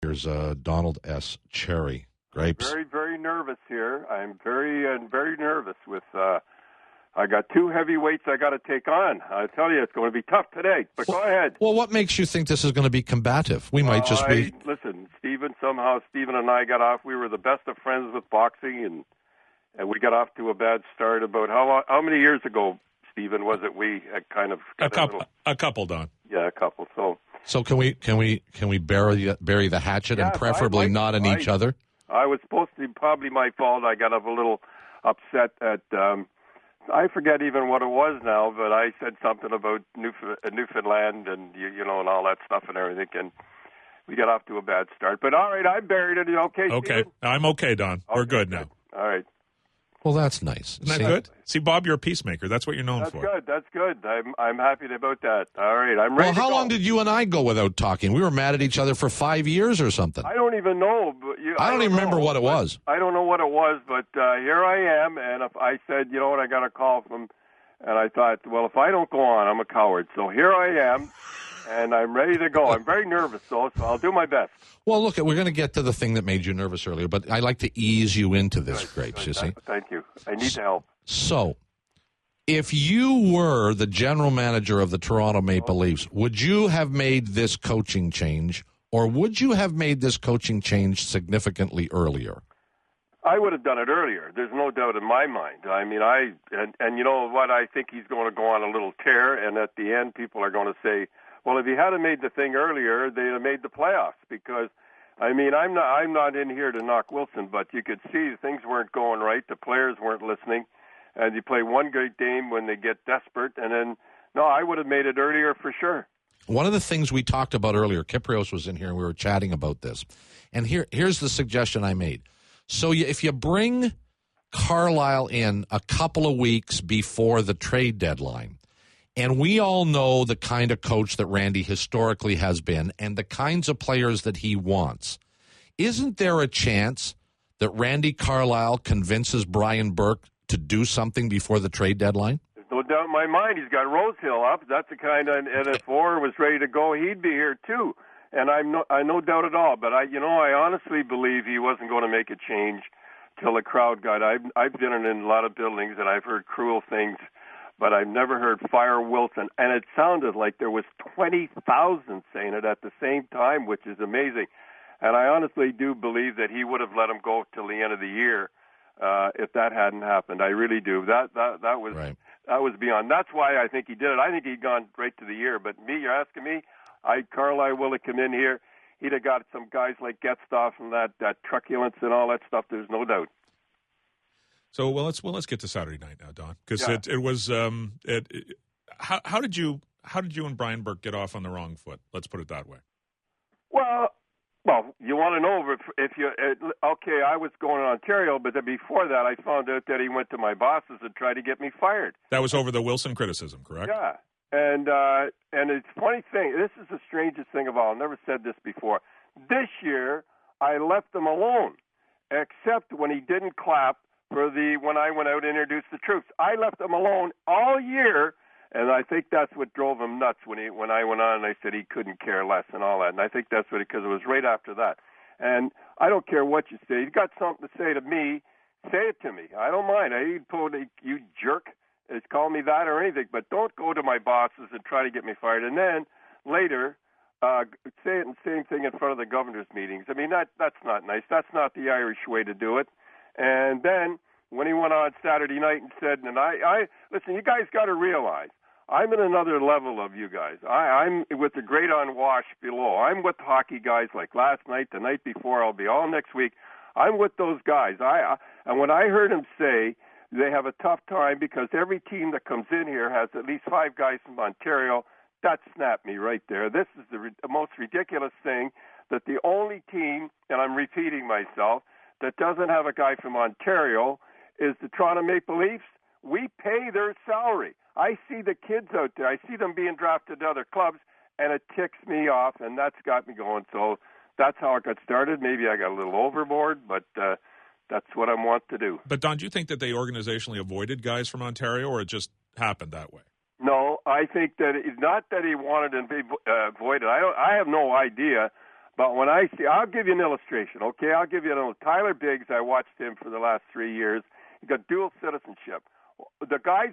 Here's Donald S. Cherry. Grapes. Very, very nervous here. I'm very nervous with. I got two heavyweights I got to take on. I tell you, it's going to be tough today. But go ahead. Well, what makes you think this is going to be combative? We might just be. Listen, Stephen and I got off. We were the best of friends with boxing, and we got off to a bad start. About how many years ago, Stephen, was it? We kind of a couple, Don. Yeah, a couple. So can we bury the hatchet and preferably not in each other? I was supposed to. Probably my fault. I got a little upset at. I forget even what it was now, but I said something about Newfoundland and and all that stuff and everything, and we got off to a bad start. But all right, I buried it. Okay. Okay, Stephen? I'm okay, Don. We're good now. All right. Well, that's nice. Isn't that good? See, Bob, you're a peacemaker. That's what you're known for. That's good. I'm happy about that. All right, I'm ready. Well, how long did you and I go without talking? We were mad at each other for 5 years or something. I don't even know. But I don't even remember what it was. I don't know what it was, but here I am, and if I said, you know what, I got a call from, and I thought, well, if I don't go on, I'm a coward. So here I am, and I'm ready to go. I'm very nervous, though, so I'll do my best. Well, look, we're going to get to the thing that made you nervous earlier, but I like to ease you into this, Grapes, you see. Thank you. I need the help. So, if you were the general manager of the Toronto Maple Leafs, would you have made this coaching change, or would you have made this coaching change significantly earlier? I would have done it earlier. There's no doubt in my mind. I mean, and you know what? I think he's going to go on a little tear, and at the end, people are going to say, well, if he had made the thing earlier, they'd have made the playoffs. Because, I mean, I'm not in here to knock Wilson, but you could see things weren't going right. The players weren't listening, and you play one great game when they get desperate, and then no, I would have made it earlier for sure. One of the things we talked about earlier, Kiprios was in here, and we were chatting about this, and here's the suggestion I made. So if you bring Carlisle in a couple of weeks before the trade deadline, and we all know the kind of coach that Randy historically has been and the kinds of players that he wants, isn't there a chance that Randy Carlisle convinces Brian Burke to do something before the trade deadline? There's no doubt in my mind. He's got Rosehill up. That's the kind of, and if Orr was ready to go, he'd be here too. And I no doubt at all. But I honestly believe he wasn't going to make a change till the crowd got. I've been in a lot of buildings and I've heard cruel things, but I've never heard fire Wilson. And it sounded like there was 20,000 saying it at the same time, which is amazing. And I honestly do believe that he would have let him go till the end of the year if that hadn't happened. I really do. That was right. That was beyond. That's why I think he did it. I think he'd gone right to the year. But you're asking me. Carlisle will have come in here. He'd have got some guys like Getstoff and that truculence and all that stuff. There's no doubt. So let's get to Saturday night now, Don, because it was how did you and Brian Burke get off on the wrong foot? Let's put it that way. Well, you want to know if you okay? I was going to Ontario, but then before that, I found out that he went to my bosses and tried to get me fired. That was over the Wilson criticism, correct? Yeah. And it's a funny thing. This is the strangest thing of all. I've never said this before. This year, I left him alone, except when he didn't clap when I went out and introduced the troops. I left him alone all year, and I think that's what drove him nuts when I went on and I said he couldn't care less and all that. And I think that's because it was right after that. And I don't care what you say. You've got something to say to me, say it to me. I don't mind. You jerk. Is call me that or anything, but don't go to my bosses and try to get me fired. And then later, say it the same thing in front of the governor's meetings. I mean, that's not nice. That's not the Irish way to do it. And then when he went on Saturday night and said, and I listen, you guys got to realize, I'm at another level of you guys. I'm with the great unwashed below. I'm with hockey guys like last night, the night before. I'll be all next week. I'm with those guys. And when I heard him say, they have a tough time because every team that comes in here has at least 5 guys from Ontario. That snapped me right there. This is the most ridiculous thing, that the only team, and I'm repeating myself, that doesn't have a guy from Ontario is the Toronto Maple Leafs. We pay their salary. I see the kids out there. I see them being drafted to other clubs, and it ticks me off, and that's got me going. So that's how it got started. Maybe I got a little overboard, but that's what I want to do. But, Don, do you think that they organizationally avoided guys from Ontario, or it just happened that way? No, I think that it's not that he wanted to be avoided. I have no idea. But when I'll give you an illustration, okay? I'll give you Tyler Biggs. I watched him for the last 3 years. He got dual citizenship. The guys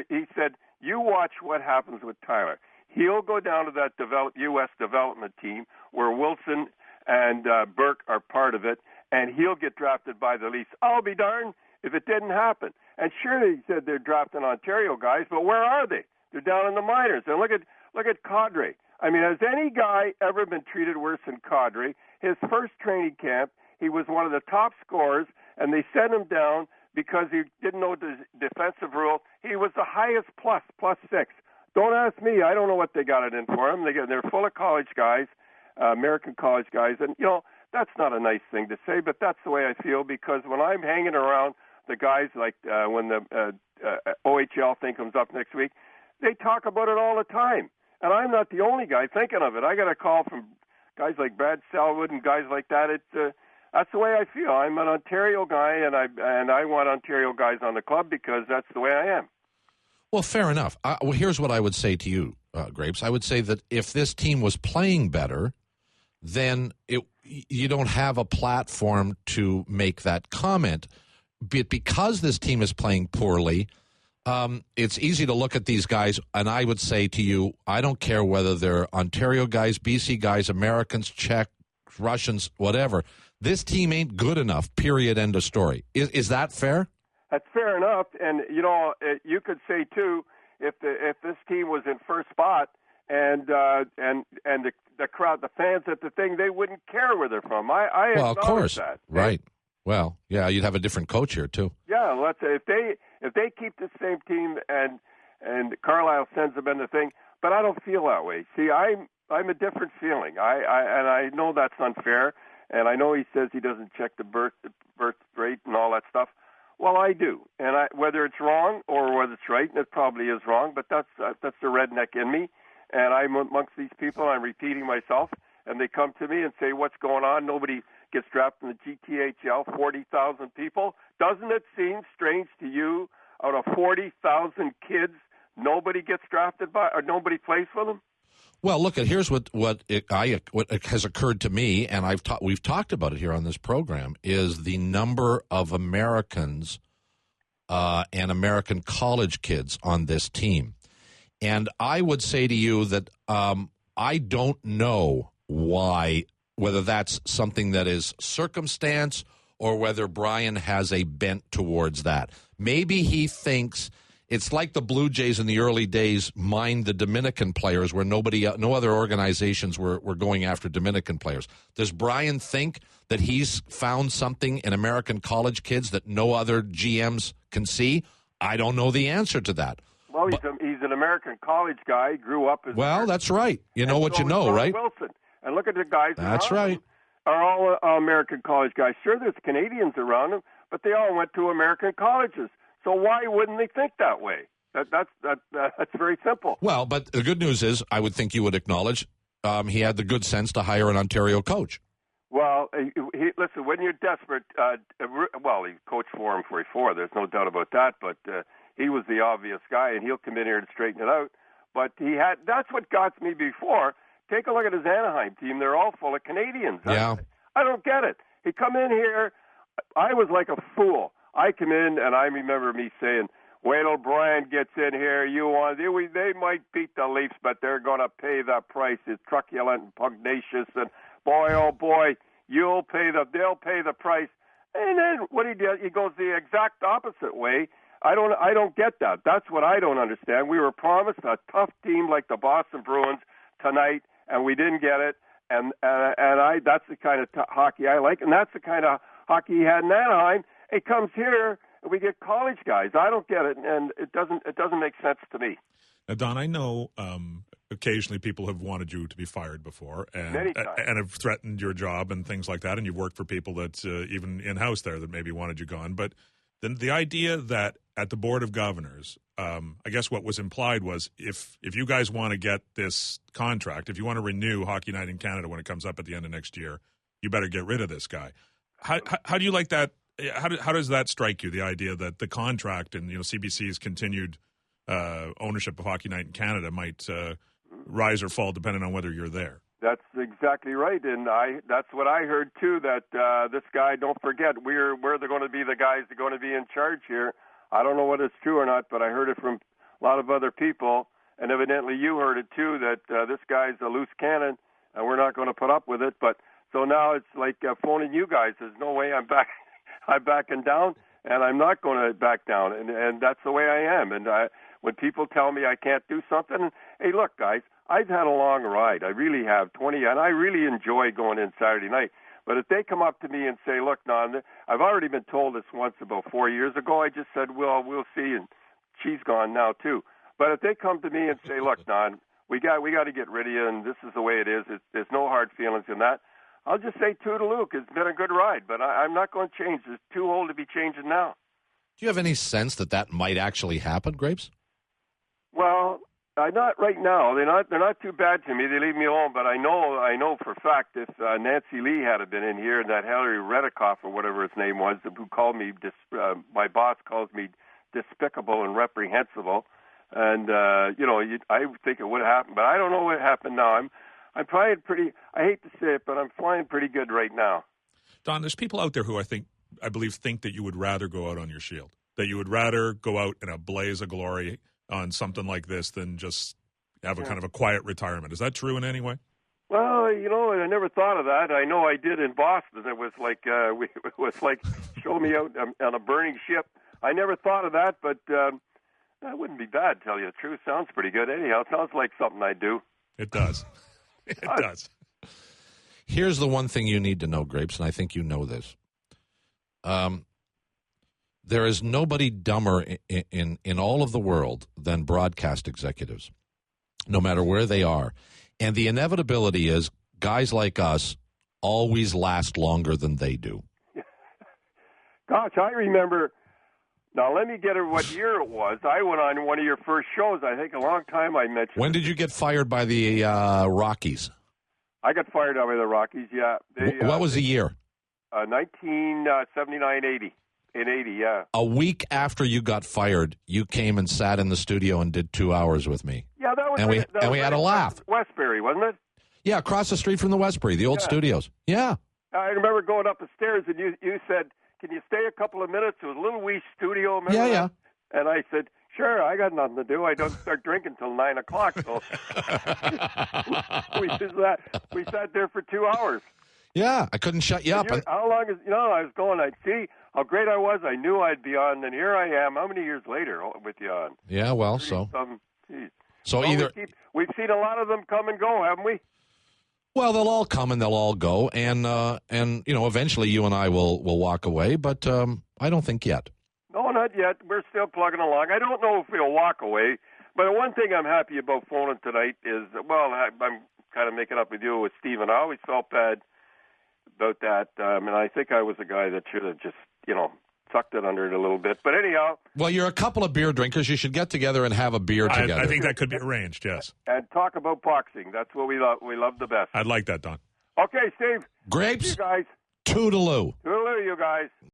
he said, you watch what happens with Tyler. He'll go down to that U.S. development team where Wilson and Burke are part of it, and he'll get drafted by the Leafs. I'll be darned if it didn't happen. And sure, he said they're drafting Ontario guys, but where are they? They're down in the minors. And look at Kadri. I mean, has any guy ever been treated worse than Kadri? His first training camp, he was one of the top scorers, and they sent him down because he didn't know the defensive rule. He was the highest +6. Don't ask me. I don't know what they got it in for him. They're full of college guys, American college guys, and that's not a nice thing to say, but that's the way I feel, because when I'm hanging around the guys, like when the OHL thing comes up next week, they talk about it all the time. And I'm not the only guy thinking of it. I got a call from guys like Brad Selwood and guys like that. That's the way I feel. I'm an Ontario guy, and I want Ontario guys on the club because that's the way I am. Well, fair enough. Well, here's what I would say to you, Grapes. I would say that if this team was playing better, then you don't have a platform to make that comment. But because this team is playing poorly, it's easy to look at these guys, and I would say to you, I don't care whether they're Ontario guys, BC guys, Americans, Czech, Russians, whatever. This team ain't good enough, period, end of story. Is that fair? That's fair enough. And, you could say, too, if this team was in first spot and the crowd, the fans at the thing, they wouldn't care where they're from. I well, of course. That. Right. Well, yeah, you'd have a different coach here, too. Yeah, let's say if they keep the same team and Carlisle sends them in the thing, but I don't feel that way. See, I'm a different feeling. I know that's unfair, and I know he says he doesn't check the birth rate and all that stuff. Well, I do, and whether it's wrong or whether it's right, and it probably is wrong, but that's the redneck in me, and I'm amongst these people. I'm repeating myself, and they come to me and say, "What's going on? Nobody gets drafted in the GTHL, 40,000 people. Doesn't it seem strange to you, out of 40,000 kids, nobody gets drafted by, or nobody plays for them?" Well, look, here's what has occurred to me, and we've talked about it here on this program, is the number of Americans and American college kids on this team. And I would say to you that I don't know whether that's something that is circumstance or whether Brian has a bent towards that. Maybe he thinks it's like the Blue Jays in the early days mined the Dominican players where no other organizations were going after Dominican players. Does Brian think that he's found something in American college kids that no other GMs can see? I don't know the answer to that. Well, he's an American college guy, grew up as that's right. You know what you know, right? Wilson. And look at the guys that's right. Him are all American college guys. Sure, there's Canadians around them, but they all went to American colleges. So why wouldn't they think that way? That's very simple. Well, but the good news is, I would think you would acknowledge he had the good sense to hire an Ontario coach. Well, listen, when you're desperate, he coached for him before. There's no doubt about that. But he was the obvious guy, and he'll come in here and straighten it out. But that's what got me before. Take a look at his Anaheim team. They're all full of Canadians. Yeah. I don't get it. He come in here. I was like a fool. I come in, and I remember me saying, wait till Brian gets in here. They might beat the Leafs, but they're going to pay the price. It's truculent and pugnacious, and boy, oh boy, they'll pay the price. And then what he did, he goes the exact opposite way. I don't get that. That's what I don't understand. We were promised a tough team like the Boston Bruins tonight, and we didn't get it. And that's the kind of hockey I like, and that's the kind of hockey he had in Anaheim. It comes here, and we get college guys. I don't get it, and it doesn't make sense to me. Now, Don, I know occasionally people have wanted you to be fired before and have threatened your job and things like that, and you've worked for people that even in-house there that maybe wanted you gone. But then the idea that at the Board of Governors, I guess what was implied was if you guys want to get this contract, if you want to renew Hockey Night in Canada when it comes up at the end of next year, you better get rid of this guy. How do you like that? How does that strike you, the idea that the contract and CBC's continued ownership of Hockey Night in Canada might rise or fall depending on whether you're there? That's exactly right, and that's what I heard too. That this guy, don't forget, we're going to be the guys that are going to be in charge here. I don't know whether it's true or not, but I heard it from a lot of other people, and evidently you heard it too. That this guy's a loose cannon, and we're not going to put up with it. But so now it's like phoning you guys. There's no way I'm backing down, and I'm not going to back down, and that's the way I am. And when people tell me I can't do something, hey, look, guys. I've had a long ride. I really have, 20, and I really enjoy going in Saturday night. But if they come up to me and say, look, Don, I've already been told this once about 4 years ago. I just said, well, we'll see, and she's gone now too. But if they come to me and say, look, Don, we got to get rid of you, and this is the way it is. There's no hard feelings in that. I'll just say toodaloo. It's been a good ride, but I'm not going to change. It's too old to be changing now. Do you have any sense that might actually happen, Grapes? Well, not right now. They're not too bad to me. They leave me alone. But I know for a fact if Nancy Lee had been in here and that Hillary Redikoff or whatever his name was, who called me, my boss calls me despicable and reprehensible, and I think it would happen. But I don't know what happened now. I'm flying pretty. I hate to say it, but I'm flying pretty good right now. Don, there's people out there who I believe think that you would rather go out on your shield, that you would rather go out in a blaze of glory on something like this than just have a kind of a quiet retirement. Is that true in any way? Well, I never thought of that. I know I did in Boston. It was like it was like show me out on a burning ship. I never thought of that, but that wouldn't be bad. Tell you the truth, sounds pretty good. Anyhow, it sounds like something I do. It does. It does. Here's the one thing you need to know, Grapes, and I think you know this. There is nobody dumber in all of the world than broadcast executives, no matter where they are. And the inevitability is guys like us always last longer than they do. Gosh, I remember. Now, let me get it what year it was. I went on one of your first shows, I think a long time I mentioned. When did you get fired by the Rockies? I got fired by the Rockies, yeah. What was the year? 1979-80. In 80, yeah. A week after you got fired, you came and sat in the studio and did 2 hours with me. Yeah, that was. And we had a laugh. Westbury, wasn't it? Yeah, across the street from the Westbury, the old studios. Yeah. I remember going up the stairs, and you said, "Can you stay a couple of minutes?" It was a little wee studio. Remember that? Yeah. And I said, "Sure, I got nothing to do. I don't start drinking till 9 o'clock." So we sat there for 2 hours. Yeah, I couldn't shut you up. How long is, I was going, I'd see how great I was. I knew I'd be on, and here I am, how many years later with you on? Yeah, well, so either... We've seen a lot of them come and go, haven't we? Well, they'll all come and they'll all go, and eventually you and I will walk away, but I don't think yet. No, not yet. We're still plugging along. I don't know if we'll walk away, but one thing I'm happy about phoning tonight is, I'm kind of making up with you with Stephen. I always felt bad about that. And I think I was a guy that should have just, sucked it under it a little bit. But anyhow. Well, you're a couple of beer drinkers. You should get together and have a beer together. I think that could be arranged, yes. And talk about boxing. That's what we love. We love the best. I'd like that, Don. Okay, Steve. Grapes. See you guys. Toodaloo. Toodaloo, you guys.